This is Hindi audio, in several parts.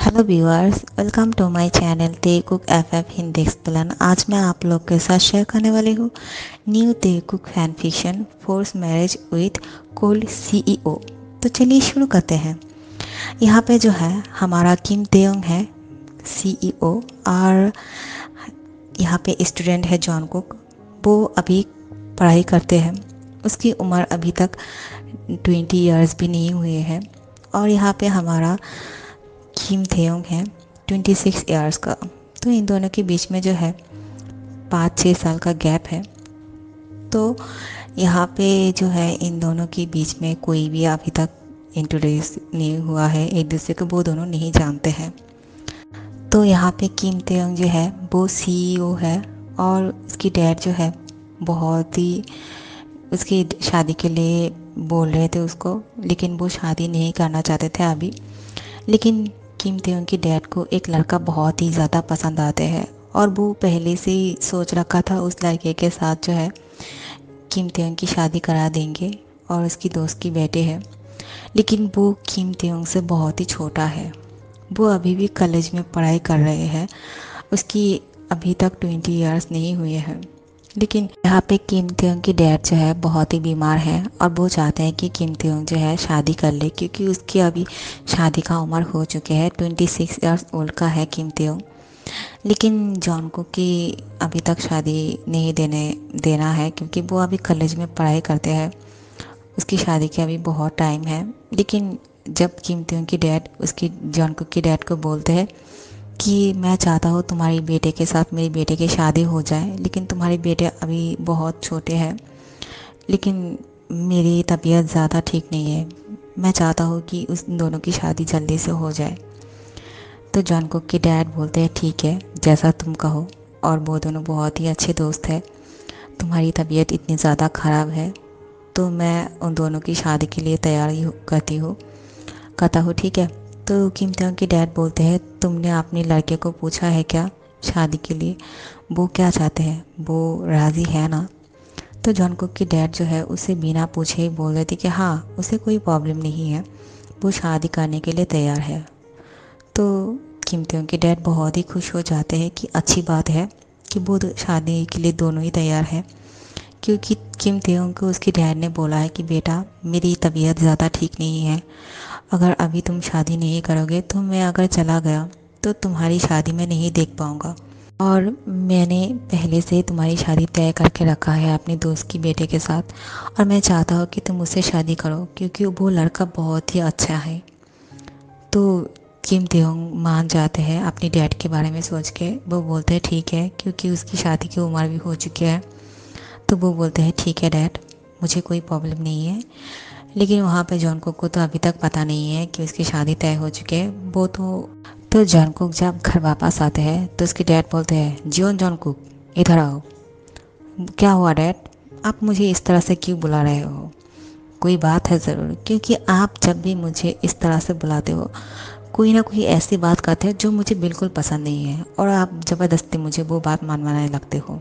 Hello viewers, welcome to my channel ते कुक एफ हिंदी एक्सप्लेन। आज मैं आप लोग के साथ शेयर करने वाली हूँ न्यू ते cook fan fiction force marriage with cold CEO. तो चलिए शुरू करते हैं। यहाँ पे जो है हमारा किम तेयोंग है सीईओ, और यहाँ पे स्टूडेंट है जॉन कुक। वो अभी पढ़ाई करते हैं। उसकी उम्र अभी तक 20 ईयर्स भी नहीं हुए हैं। और यहाँ पे हमारा किम तेयोंग है 26 ईयर्स का। तो इन दोनों के बीच में जो है 5-6 साल का गैप है। तो यहाँ पे जो है इन दोनों के बीच में कोई भी अभी तक इंट्रोड्यूस नहीं हुआ है, एक दूसरे को वो दोनों नहीं जानते हैं। तो यहाँ पे किम तेयोंग जो है वो सीईओ है, और उसकी डैड जो है बहुत ही उसकी शादी के लिए बोल रहे थे उसको, लेकिन वो शादी नहीं करना चाहते थे अभी। लेकिन किम तेयोंग की डैड को एक लड़का बहुत ही ज़्यादा पसंद आते हैं, और वो पहले से ही सोच रखा था उस लड़के के साथ जो है किम तेयोंग की शादी करा देंगे, और उसकी दोस्त की बेटे है। लेकिन वो किम तेयोंग से बहुत ही छोटा है। वो अभी भी कॉलेज में पढ़ाई कर रहे हैं। उसकी अभी तक 20 ईयर्स नहीं हुए हैं। लेकिन यहाँ पे किम तेयोंग की डैड जो है बहुत ही बीमार है, और वो चाहते हैं कि किम तेयोंग जो है शादी कर ले, क्योंकि उसकी अभी शादी का उम्र हो चुके हैं। 26 ईयर्स ओल्ड का है किम तेयोंग। लेकिन जॉन को कि अभी तक शादी नहीं देना है, क्योंकि वो अभी कॉलेज में पढ़ाई करते हैं। उसकी शादी के अभी बहुत टाइम है। लेकिन जब किम तेयोंग की डैड उसकी जॉन कुक की डैड को बोलते हैं कि मैं चाहता हूँ तुम्हारी बेटे के साथ मेरी बेटे की शादी हो जाए, लेकिन तुम्हारे बेटे अभी बहुत छोटे हैं, लेकिन मेरी तबीयत ज़्यादा ठीक नहीं है, मैं चाहता हूँ कि उस दोनों की शादी जल्दी से हो जाए। तो जॉन कुक के डैड बोलते हैं ठीक है, जैसा तुम कहो। और वो दोनों बहुत ही अच्छे दोस्त हैं। तुम्हारी तबीयत इतनी ज़्यादा ख़राब है तो मैं उन दोनों की शादी के लिए तैयारी करता हूँ, ठीक है। तो किम तेयोंग के डैड बोलते हैं तुमने अपने लड़के को पूछा है क्या शादी के लिए, वो क्या चाहते हैं, वो राज़ी है ना। तो जॉन कुक की डैड जो है उसे बिना पूछे ही बोल रहे थे कि हाँ, उसे कोई प्रॉब्लम नहीं है, वो शादी करने के लिए तैयार है। तो किम तेयोंग के डैड बहुत ही खुश हो जाते हैं कि अच्छी बात है कि वो शादी के लिए दोनों ही तैयार हैं। क्योंकि किम तेयोंग को उसके डैड ने बोला है कि बेटा मेरी तबीयत ज़्यादा ठीक नहीं है, अगर अभी तुम शादी नहीं करोगे तो मैं अगर चला गया तो तुम्हारी शादी मैं नहीं देख पाऊँगा, और मैंने पहले से तुम्हारी शादी तय करके रखा है अपने दोस्त की बेटे के साथ, और मैं चाहता हूँ कि तुम उससे शादी करो, क्योंकि वो लड़का बहुत ही अच्छा है। तो किम तेयोंग मान जाते हैं अपनी डैड के बारे में सोच के। वो बोलते हैं ठीक है, क्योंकि उसकी शादी की उम्र भी हो चुकी है। तो वो बोलते हैं ठीक है डैड, मुझे कोई प्रॉब्लम नहीं है। लेकिन वहाँ पे जॉन कुक को तो अभी तक पता नहीं है कि उसकी शादी तय हो चुकी है। वो तो जॉन कुक जब घर वापस आते हैं तो उसके डैड बोलते हैं जॉन कुक इधर आओ। क्या हुआ डैड, आप मुझे इस तरह से क्यों बुला रहे हो, कोई बात है ज़रूर, क्योंकि आप जब भी मुझे इस तरह से बुलाते हो कोई ना कोई ऐसी बात करते हैं जो मुझे बिल्कुल पसंद नहीं है, और आप ज़बरदस्ती मुझे वो बात मनवाने लगते हो।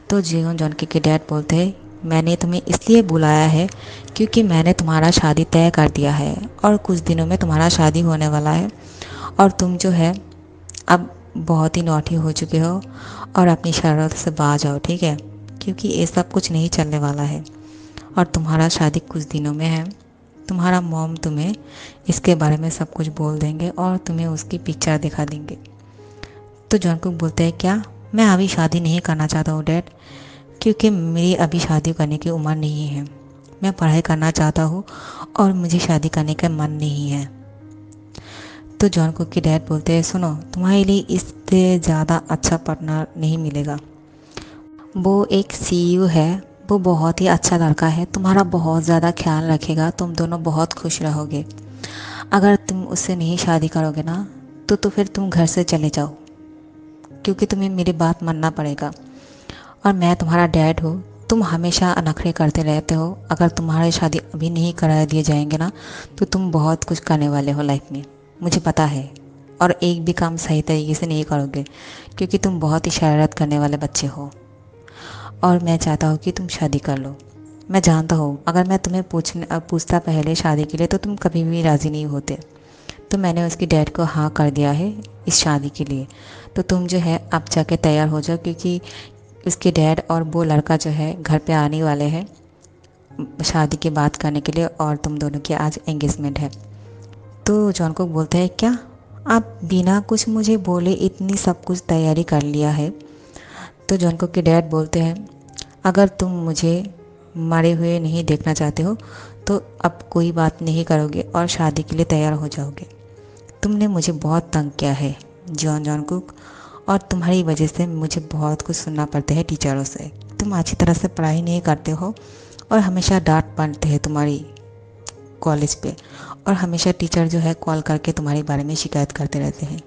तो जियोन जॉनकी के डैड बोलते हैं मैंने तुम्हें इसलिए बुलाया है क्योंकि मैंने तुम्हारा शादी तय कर दिया है, और कुछ दिनों में तुम्हारा शादी होने वाला है, और तुम जो है अब बहुत ही नौटी हो चुके हो, और अपनी शरारत से बाज आओ, ठीक है, क्योंकि ये सब कुछ नहीं चलने वाला है, और तुम्हारा शादी कुछ दिनों में है। तुम्हारा मॉम तुम्हें इसके बारे में सब कुछ बोल देंगे और तुम्हें उसकी पिक्चर दिखा देंगे। तो जॉन कुक बोलते हैं क्या, मैं अभी शादी नहीं करना चाहता हूँ डैड, क्योंकि मेरी अभी शादी करने की उम्र नहीं है। मैं पढ़ाई करना चाहता हूँ और मुझे शादी करने का मन नहीं है। तो जॉन कुक के डैड बोलते हैं सुनो, तुम्हारे लिए इससे ज़्यादा अच्छा पार्टनर नहीं मिलेगा। वो एक सीईओ है, वो बहुत ही अच्छा लड़का है, तुम्हारा बहुत ज़्यादा ख्याल रखेगा, तुम दोनों बहुत खुश रहोगे। अगर तुम उससे नहीं शादी करोगे ना तो फिर तुम घर से चले जाओ, क्योंकि तुम्हें मेरी बात मानना पड़ेगा, और मैं तुम्हारा डैड हूँ। तुम हमेशा नखरे करते रहते हो, अगर तुम्हारी शादी अभी नहीं करा दिए जाएंगे ना तो तुम बहुत कुछ करने वाले हो लाइफ में, मुझे पता है। और एक भी काम सही तरीके से नहीं करोगे, क्योंकि तुम बहुत ही शरारत करने वाले बच्चे हो, और मैं चाहता हूँ कि तुम शादी कर लो। मैं जानता हूँ अगर मैं तुम्हें पूछता पहले शादी के लिए तो तुम कभी भी राज़ी नहीं होते। तो मैंने उसकी डैड को हाँ कर दिया है इस शादी के लिए। तो तुम जो है अब जाके तैयार हो जाओ, क्योंकि उसके डैड और वो लड़का जो है घर पे आने वाले हैं शादी की बात करने के लिए, और तुम दोनों की आज एंगेजमेंट है। तो जॉन कुक बोलते हैं क्या आप बिना कुछ मुझे बोले इतनी सब कुछ तैयारी कर लिया है? तो जॉन कुक के डैड बोलते हैं अगर तुम मुझे मरे हुए नहीं देखना चाहते हो तो अब कोई बात नहीं करोगे और शादी के लिए तैयार हो जाओगे। तुमने मुझे बहुत तंग किया है जॉन कुक, और तुम्हारी वजह से मुझे बहुत कुछ सुनना पड़ता है टीचरों से। तुम अच्छी तरह से पढ़ाई नहीं करते हो और हमेशा डांट पड़ते हैं तुम्हारी कॉलेज पे, और हमेशा टीचर जो है कॉल करके तुम्हारे बारे में शिकायत करते रहते हैं।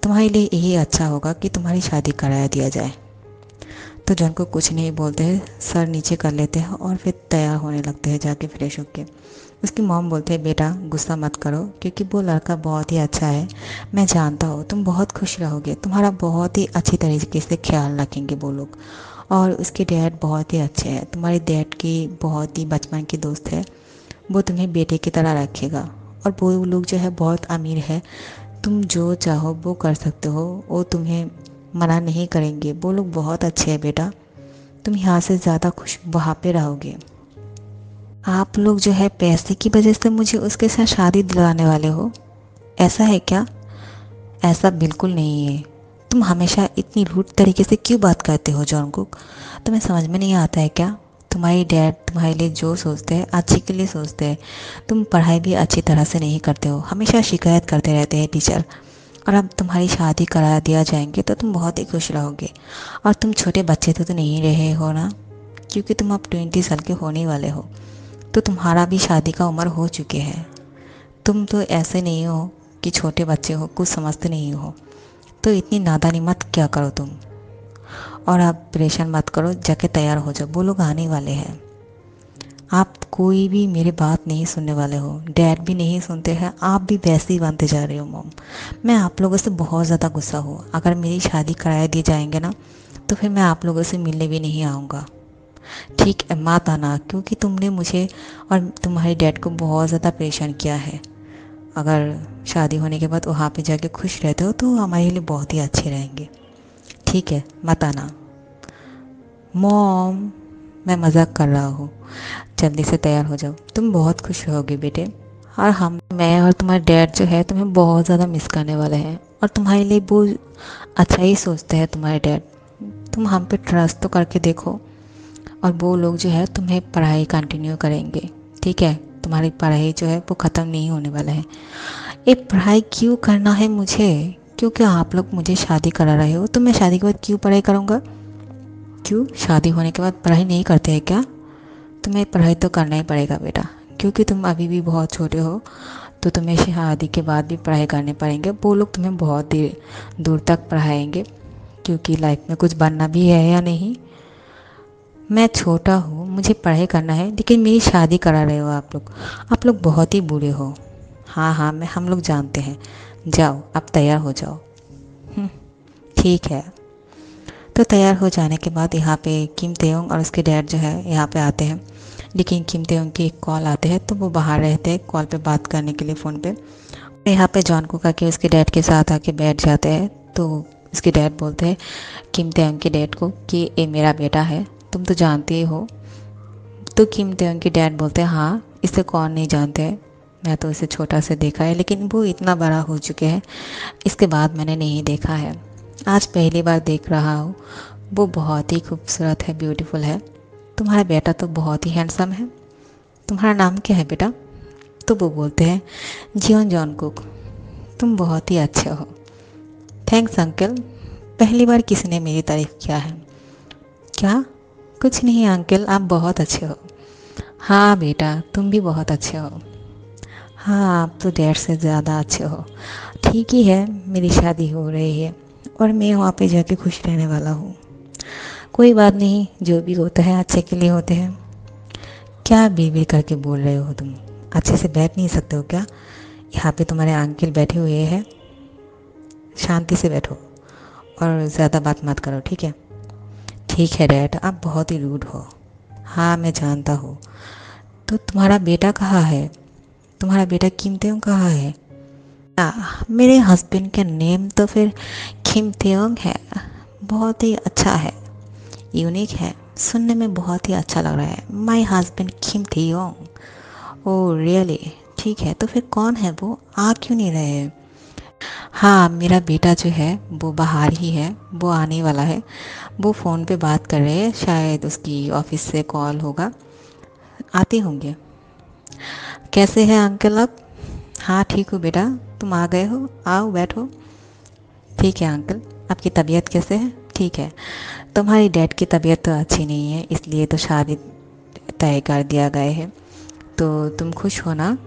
तुम्हारे लिए यही अच्छा होगा कि तुम्हारी शादी कराया दिया जाए। तो जॉन को कुछ नहीं बोलते हैं, सर नीचे कर लेते हैं और फिर तैयार होने लगते हैं जाके फ्रेश होके। उसकी मॉम बोलते हैं बेटा गुस्सा मत करो, क्योंकि वो लड़का बहुत ही अच्छा है, मैं जानता हूँ तुम बहुत खुश रहोगे, तुम्हारा बहुत ही अच्छी तरीके से ख्याल रखेंगे वो लोग। और उसके डैड बहुत ही अच्छे हैं, तुम्हारे डैड की बहुत ही बचपन की दोस्त है, वो तुम्हें बेटे की तरह रखेगा। और वो लोग जो है बहुत अमीर है, तुम जो चाहो वो कर सकते हो, वो तुम्हें मना नहीं करेंगे, वो लोग बहुत अच्छे हैं बेटा, तुम यहाँ से ज़्यादा खुश वहाँ पे रहोगे। आप लोग जो है पैसे की वजह से मुझे उसके साथ शादी दिलाने वाले हो, ऐसा है क्या? ऐसा बिल्कुल नहीं है। तुम हमेशा इतनी रूड तरीके से क्यों बात करते हो जॉन कुक? तुम्हें समझ में नहीं आता है क्या? तुम्हारी डैड तुम्हारे लिए जो सोचते हैं अच्छे के लिए सोचते हैं। तुम पढ़ाई भी अच्छी तरह से नहीं करते हो, हमेशा शिकायत करते रहते हैं टीचर, और अब तुम्हारी शादी करा दिया जाएंगे तो तुम बहुत ही खुश रहोगे। और तुम छोटे बच्चे तो नहीं रहे हो ना, क्योंकि तुम अब 20 साल के होने वाले हो, तो तुम्हारा भी शादी का उम्र हो चुके हैं। तुम तो ऐसे नहीं हो कि छोटे बच्चे हो, कुछ समझते नहीं हो, तो इतनी नादानी मत क्या करो तुम। और आप परेशान मत करो, जाके तैयार हो जाओ, वो लोग आने वाले हैं। आप कोई भी मेरी बात नहीं सुनने वाले हो, डैड भी नहीं सुनते हैं, आप भी वैसे ही बनते जा रहे हो मॉम। मैं आप लोगों से बहुत ज़्यादा गुस्सा हूँ, अगर मेरी शादी कराए दिए जाएंगे ना तो फिर मैं आप लोगों से मिलने भी नहीं आऊँगा। ठीक है मत आना, क्योंकि तुमने मुझे और तुम्हारे डैड को बहुत ज़्यादा परेशान किया है। अगर शादी होने के बाद वहाँ पे जाके खुश रहते हो तो हमारे लिए बहुत ही अच्छे रहेंगे। ठीक है मत आना। मॉम मैं मजाक कर रहा हूँ, जल्दी से तैयार हो जाओ, तुम बहुत खुश रहोगे बेटे। और मैं और तुम्हारे डैड जो है तुम्हें बहुत ज़्यादा मिस करने वाले हैं, और तुम्हारे लिए वो अच्छा ही सोचते हैं तुम्हारे डैड। तुम हम पे ट्रस्ट तो करके देखो, और वो लोग जो है तुम्हें पढ़ाई कंटिन्यू करेंगे। ठीक है, तुम्हारी पढ़ाई जो है वो ख़त्म नहीं होने वाला है। ये पढ़ाई क्यों करना है मुझे? क्योंकि आप लोग मुझे शादी करा रहे हो, तो मैं शादी के बाद क्यों पढ़ाई करूँगा? क्यों शादी होने के बाद पढ़ाई नहीं करते हैं क्या? तुम्हें पढ़ाई तो करना ही पड़ेगा बेटा, क्योंकि तुम अभी भी बहुत छोटे हो, तो तुम्हें शादी के बाद भी पढ़ाई करने पड़ेंगे। वो लोग तुम्हें बहुत देर दूर तक पढ़ाएंगे, क्योंकि लाइफ में कुछ बनना भी है या नहीं। मैं छोटा हूँ, मुझे पढ़ाई करना है, लेकिन मेरी शादी करा रहे हो आप लोग बहुत ही बुरे हो। हाँ हाँ हम लोग जानते हैं, जाओ अब तैयार हो जाओ। हम्म, ठीक है। तो तैयार हो जाने के बाद यहाँ पे किम तेयोंग और उसके डैड जो है यहाँ पे आते हैं, लेकिन किम तेयोंग की एक कॉल आते हैं तो वो बाहर रहते हैं कॉल पे बात करने के लिए फ़ोन पे। यहाँ पे जॉन कुक आके उसके डैड के साथ आके बैठ जाते हैं। तो उसके डैड बोलते हैं किम तेयोंग के डैड को कि ये मेरा बेटा है, तुम तो जानते ही हो। तो किम तेयोंग के डैड बोलते हैं हाँ इसे कौन नहीं जानते हैं, मैं तो इसे छोटा से देखा है, लेकिन वो इतना बड़ा हो चुके हैं, इसके बाद मैंने नहीं देखा है, आज पहली बार देख रहा हूँ। वो बहुत ही खूबसूरत है, ब्यूटीफुल है। तुम्हारा बेटा तो बहुत ही हैंडसम है। तुम्हारा नाम क्या है बेटा? तो वो बोलते हैं जियोन जॉन कुक, तुम बहुत ही अच्छे हो। थैंक्स अंकल, पहली बार किसी ने मेरी तारीफ़ किया है। क्या? कुछ नहीं अंकल, आप बहुत अच्छे हो। हाँ बेटा तुम भी बहुत अच्छे हो। हाँ आप तो डैड से ज़्यादा अच्छे हो। ठीक ही है, मेरी शादी हो रही है और मैं वहाँ पे जाके खुश रहने वाला हूँ। कोई बात नहीं, जो भी होता है अच्छे के लिए होते हैं। क्या बीवी करके बोल रहे हो तुम? अच्छे से बैठ नहीं सकते हो क्या? यहाँ पे तुम्हारे अंकल बैठे हुए हैं, शांति से बैठो और ज़्यादा बात मत करो, ठीक है? ठीक है डैड, आप बहुत ही रूड हो। हाँ मैं जानता हूँ। तो तुम्हारा बेटा कहाँ है? तुम्हारा बेटा किम तेयोंग कहाँ है? मेरे हस्बैंड का नेम तो फिर किम तेयोंग है। बहुत ही अच्छा है, यूनिक है, सुनने में बहुत ही अच्छा लग रहा है। My husband Kim तेयोंग। Oh really, ठीक है, तो फिर कौन है वो, आ क्यों नहीं रहे? हाँ, मेरा बेटा जो है वो बाहर ही है, वो आने वाला है। वो फ़ोन पे बात कर रहे हैं, शायद उसकी ऑफिस से कॉल होगा, आते होंगे। कैसे हैं अंकल आप? हाँ ठीक हो बेटा, तुम आ गए हो, आओ बैठो। ठीक है अंकल, आपकी तबीयत कैसे है? ठीक है। तुम्हारी डैड की तबीयत तो अच्छी नहीं है, इसलिए तो शादी तय कर दिया गया है। तो तुम खुश हो ना?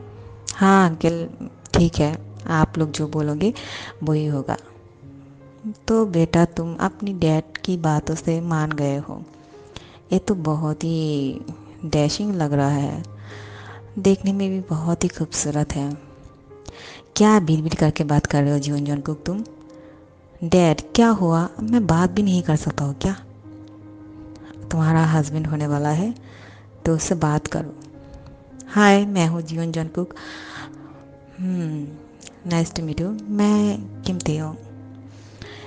हाँ अंकल, ठीक है, आप लोग जो बोलोगे वही होगा। तो बेटा तुम अपनी डैड की बातों से मान गए हो। ये तो बहुत ही डैशिंग लग रहा है, देखने में भी बहुत ही खूबसूरत है। क्या बिल बिल करके बात कर रहे हो जीवन जौन कुक तुम? डैड क्या हुआ, मैं बात भी नहीं कर सकता हूँ क्या? तुम्हारा हस्बैंड होने वाला है तो उससे बात करो। हाय, मैं हूँ Jeon Jungkook. Nice to meet you, मैं किम तेयोंग,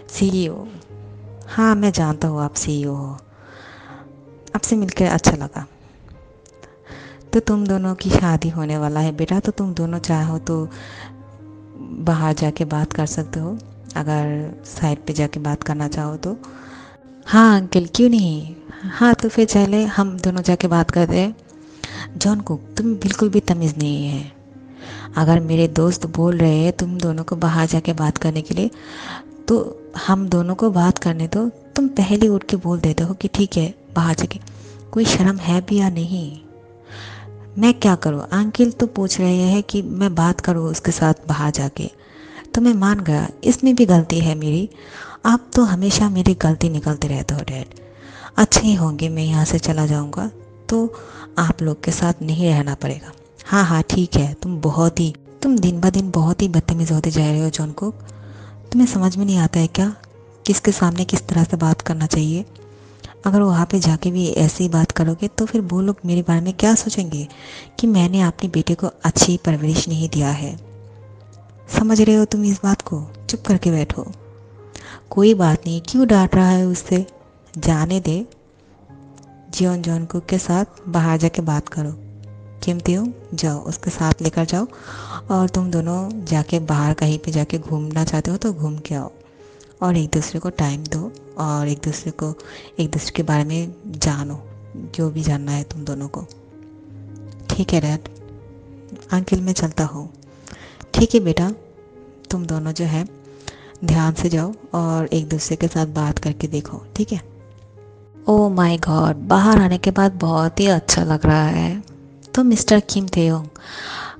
सीईओ। हाँ मैं जानता हूँ आप सीईओ हो, आपसे मिलकर अच्छा लगा। तो तुम दोनों की शादी होने वाला है बेटा, तो तुम दोनों चाहो तो बाहर जाके बात कर सकते हो, अगर साइड पे जाके बात करना चाहो तो। हाँ अंकल क्यों नहीं, हाँ तो फिर चले हम दोनों जाके बात करते हैं। जॉन कुक तुम बिल्कुल भी तमीज़ नहीं है। अगर मेरे दोस्त बोल रहे हैं तुम दोनों को बाहर जाके बात करने के लिए, तो हम दोनों को बात करने दो। तुम पहले उठ के बोल देते हो कि ठीक है बाहर जाके। कोई शर्म है भी या नहीं? मैं क्या करूँ, अंकल तो पूछ रहे हैं कि मैं बात करूँ उसके साथ बाहर जाके, तो मैं मान गया, इसमें भी गलती है मेरी। आप तो हमेशा मेरी गलती निकलते रहते हो डैड। अच्छे ही होंगे, मैं यहाँ से चला जाऊँगा तो आप लोग के साथ नहीं रहना पड़ेगा। हाँ हाँ ठीक है, तुम दिन ब दिन बहुत ही बदतमीज़ होते जा रहे हो जॉन को। तुम्हें समझ में नहीं आता है क्या, किसके सामने किस तरह से बात करना चाहिए? अगर वहाँ पे जाके भी ऐसे ही बात करोगे तो फिर वो लोग मेरे बारे में क्या सोचेंगे कि मैंने अपने बेटे को अच्छी परवरिश नहीं दिया है। समझ रहे हो तुम इस बात को? चुप करके बैठो। कोई बात नहीं, क्यों डांट रहा है उससे, जाने दे। जियोन जॉन कुक के साथ बाहर जाके बात करो। कीमती हो, जाओ उसके साथ लेकर जाओ, और तुम दोनों जाके बाहर कहीं पे जाके घूमना चाहते हो तो घूम के आओ, और एक दूसरे को टाइम दो, और एक दूसरे के बारे में जानो, जो भी जानना है तुम दोनों को। ठीक है डैड, अंकल मैं चलता हूँ। ठीक है बेटा, तुम दोनों जो है ध्यान से जाओ और एक दूसरे के साथ बात करके देखो, ठीक है? ओह माय गॉड, बाहर आने के बाद बहुत ही अच्छा लग रहा है। तो मिस्टर किम तेयोंग,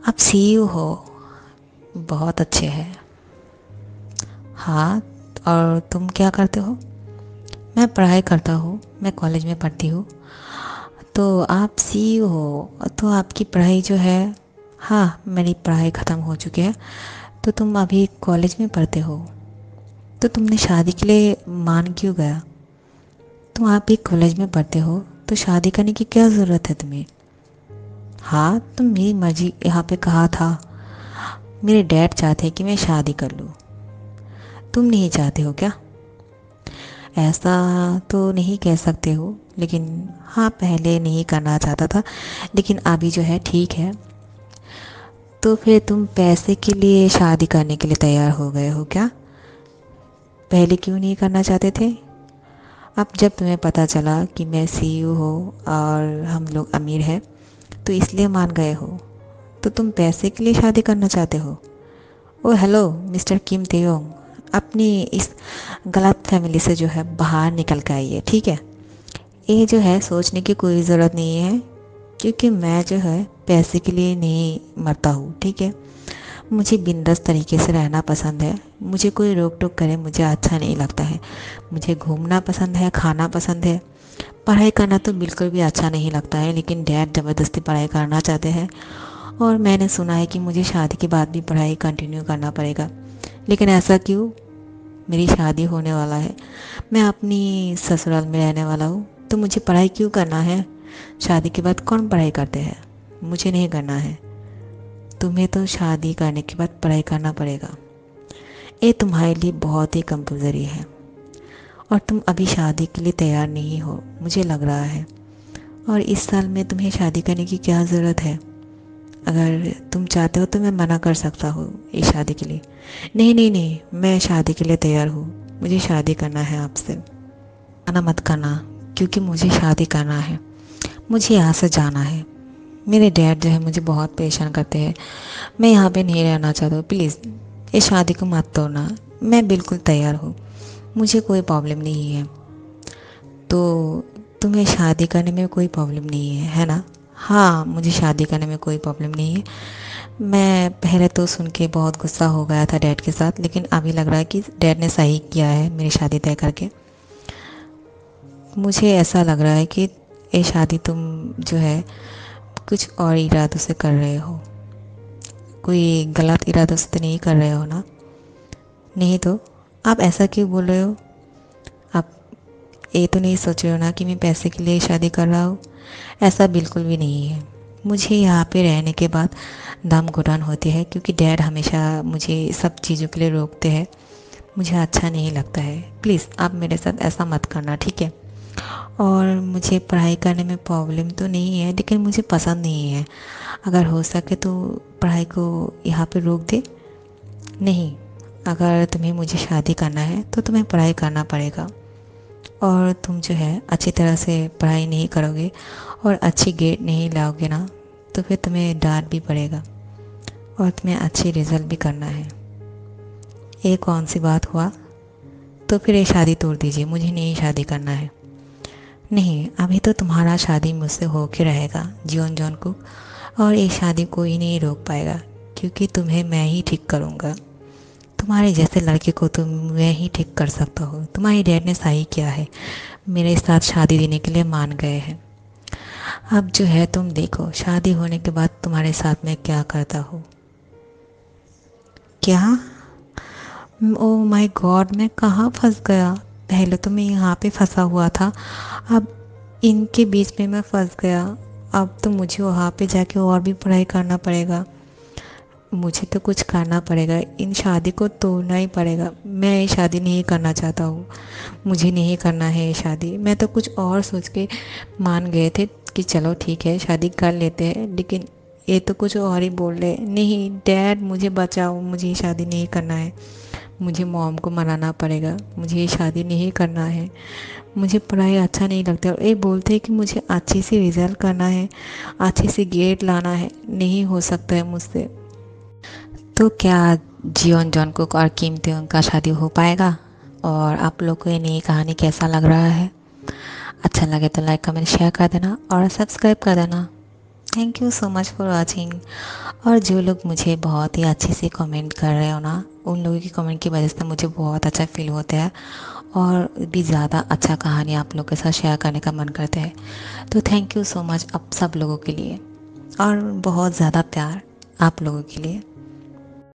आप सीईओ हो, बहुत अच्छे हैं। हाँ, और तुम क्या करते हो? मैं पढ़ाई करता हूँ, मैं कॉलेज में पढ़ती हूँ। तो आप सीईओ हो तो आपकी पढ़ाई जो है, हाँ मेरी पढ़ाई ख़त्म हो चुकी है। तो तुम अभी कॉलेज में पढ़ते हो, तो तुमने शादी के लिए मान क्यों गया? तुम आप भी कॉलेज में पढ़ते हो तो शादी करने की क्या ज़रूरत है तुम्हें? हाँ तुम मेरी मर्जी यहाँ पे कहा था, मेरे डैड चाहते हैं कि मैं शादी कर लूँ, तुम नहीं चाहते हो क्या? ऐसा तो नहीं कह सकते हो, लेकिन हाँ पहले नहीं करना चाहता था, लेकिन अभी जो है ठीक है। तो फिर तुम पैसे के लिए शादी करने के लिए तैयार हो गए हो क्या? पहले क्यों नहीं करना चाहते थे? अब जब तुम्हें पता चला कि मैं सीईओ हूँ और हम लोग अमीर हैं, तो इसलिए मान गए हो? तो तुम पैसे के लिए शादी करना चाहते हो? ओ हेलो मिस्टर किम तेयोंग, अपनी इस गलत फैमिली से जो है बाहर निकल के आइए, ठीक है? ये जो है सोचने की कोई ज़रूरत नहीं है, क्योंकि मैं जो है पैसे के लिए नहीं मरता हूँ, ठीक है? मुझे बिंदास तरीके से रहना पसंद है, मुझे कोई रोक टोक करे मुझे अच्छा नहीं लगता है। मुझे घूमना पसंद है, खाना पसंद है, पढ़ाई करना तो बिल्कुल भी अच्छा नहीं लगता है, लेकिन डैड ज़बरदस्ती पढ़ाई करना चाहते हैं, और मैंने सुना है कि मुझे शादी के बाद भी पढ़ाई कंटिन्यू करना पड़ेगा। लेकिन ऐसा क्यों? मेरी शादी होने वाला है, मैं अपनी ससुराल में रहने वाला हूँ, तो मुझे पढ़ाई क्यों करना है? शादी के बाद कौन पढ़ाई करते हैं? मुझे नहीं करना है। तुम्हें तो शादी करने के बाद पढ़ाई करना पड़ेगा। ये तुम्हारे लिए बहुत ही कंपल्सरी है और तुम अभी शादी के लिए तैयार नहीं हो, मुझे लग रहा है। और इस साल में तुम्हें शादी करने की क्या ज़रूरत है? अगर तुम चाहते हो तो मैं मना कर सकता हूँ इस शादी के लिए। नहीं नहीं नहीं, मैं शादी के लिए तैयार हूँ, मुझे शादी करना है आपसे। मना मत करना, क्योंकि मुझे शादी करना है, मुझे यहाँ से जाना है। मेरे डैड जो है मुझे बहुत परेशान करते हैं, मैं यहाँ पे नहीं रहना चाहता हूँ। प्लीज़ इस शादी को मत तोड़ना, मैं बिल्कुल तैयार हूँ, मुझे कोई प्रॉब्लम नहीं है। तो तुम्हें शादी करने में कोई प्रॉब्लम नहीं है ना? हाँ, मुझे शादी करने में कोई प्रॉब्लम नहीं है। मैं पहले तो सुन के बहुत गुस्सा हो गया था डैड के साथ, लेकिन अभी लग रहा है कि डैड ने सही किया है मेरी शादी तय करके। मुझे ऐसा लग रहा है कि ये शादी तुम जो है कुछ और इरादों से कर रहे हो, कोई गलत इरादों से तो नहीं कर रहे हो ना? नहीं तो आप ऐसा क्यों बोल रहे हो? आप ये तो नहीं सोच रहे हो ना कि मैं पैसे के लिए शादी कर रहा हूँ? ऐसा बिल्कुल भी नहीं है। मुझे यहाँ पे रहने के बाद दम घुटन होती है, क्योंकि डैड हमेशा मुझे सब चीज़ों के लिए रोकते हैं, मुझे अच्छा नहीं लगता है। प्लीज़ आप मेरे साथ ऐसा मत करना, ठीक है? और मुझे पढ़ाई करने में प्रॉब्लम तो नहीं है, लेकिन मुझे पसंद नहीं है। अगर हो सके तो पढ़ाई को यहाँ पे रोक दे। नहीं, अगर तुम्हें मुझे शादी करना है तो तुम्हें पढ़ाई करना पड़ेगा, और तुम जो है अच्छी तरह से पढ़ाई नहीं करोगे और अच्छी ग्रेड नहीं लाओगे ना, तो फिर तुम्हें डांट भी पड़ेगा और तुम्हें अच्छी रिज़ल्ट भी करना है। ये कौन सी बात हुआ? तो फिर ये शादी तोड़ दीजिए, मुझे नहीं शादी करना है। नहीं, अभी तो तुम्हारा शादी मुझसे हो के रहेगा जीवन जॉन को, और ये शादी कोई नहीं रोक पाएगा, क्योंकि तुम्हें मैं ही ठीक करूँगा। तुम्हारे जैसे लड़के को तो मैं ही ठीक कर सकता हूँ। तुम्हारे डैड ने सही किया है, मेरे साथ शादी देने के लिए मान गए हैं। अब जो है तुम देखो शादी होने के बाद तुम्हारे साथ मैं क्या करता हूँ। क्या? ओ माय गॉड, मैं कहाँ फंस गया? पहले तो मैं यहाँ पे फंसा हुआ था, अब इनके बीच में मैं फंस गया। अब तो मुझे वहाँ पे जाके और भी पढ़ाई करना पड़ेगा, मुझे तो कुछ करना पड़ेगा, इन शादी को तोड़ना ही पड़ेगा। मैं ये शादी नहीं करना चाहता हूँ, मुझे नहीं करना है ये शादी। मैं तो कुछ और सोच के मान गए थे कि चलो ठीक है शादी कर लेते हैं, लेकिन ये तो कुछ और ही बोल रहे। नहीं डैड, मुझे बचाओ, मुझे ये शादी नहीं करना है, मुझे मॉम को मनाना पड़ेगा, मुझे ये शादी नहीं करना है। मुझे पढ़ाई अच्छा नहीं लगता, और ये बोलते हैं कि मुझे अच्छी सी रिज़ल्ट करना है, अच्छी सी ग्रेड लाना है, नहीं हो सकता है मुझसे। तो क्या जियोन जॉनकुक और किम त्योंग का शादी हो पाएगा? और आप लोग को ये नई कहानी कैसा लग रहा है? अच्छा लगे तो लाइक कमेंट शेयर कर देना और सब्सक्राइब कर देना। Thank you so much for watching. और जो लोग मुझे बहुत ही अच्छे से कमेंट कर रहे हो ना, उन लोगों की कमेंट की वजह से मुझे बहुत अच्छा फील होता है, और भी ज़्यादा अच्छा कहानी आप लोग के साथ शेयर करने का मन करता है। तो थैंक यू सो मच आप सब लोगों के लिए, और बहुत ज़्यादा प्यार आप लोगों के लिए।